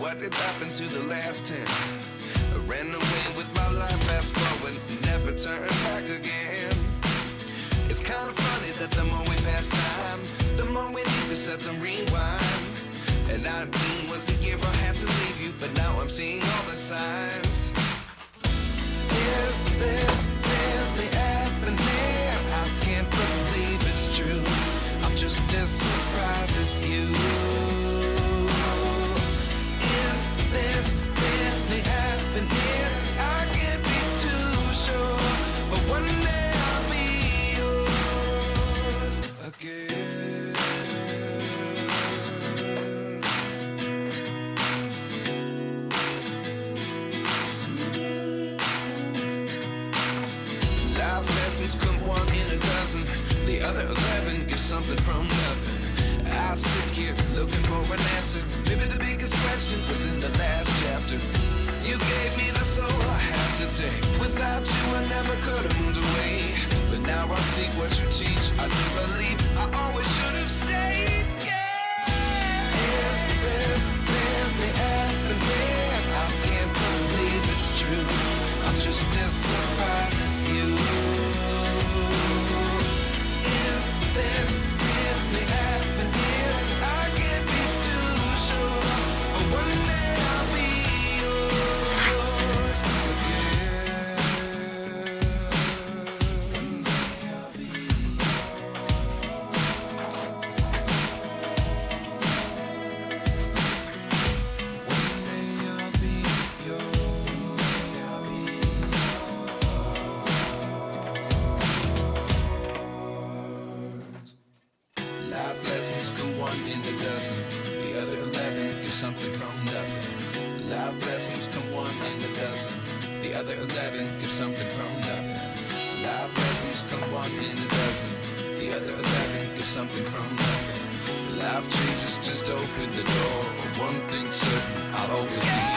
what did happen to the last 10? I ran away with my life, fast forward, never turn back again. It's kind of funny that the more we pass time, the more we need to set them rewind. And 19 was the year I had to leave you, but now I'm seeing all the signs. Is this really happening? I can't believe it's true. I'm just as surprised as you. Is this really happening? I can't be too sure, but one day I'll be yours again. Life lessons come one in a dozen. The other 11 get something from nothing. I sit here looking for an answer. Maybe the biggest question was in the last chapter. You gave me the soul I have today. Without you I never could have moved away. But now I see what you teach. I do believe I always should have stayed. Yeah. Is this really happening? I can't believe it's true. I'm just as surprised as you. Is this really happening? I can't be too sure, but one day I'll be yours again. One day I'll be One day I'll be yours. I'll be Life lessons come one in a dozen. The other 11 get something from nothing. Life lessons come one in a dozen. The other 11 get something from nothing. Life lessons come one in a dozen. The other 11 get something from nothing. Life changes just open the door. One thing's certain, I'll always be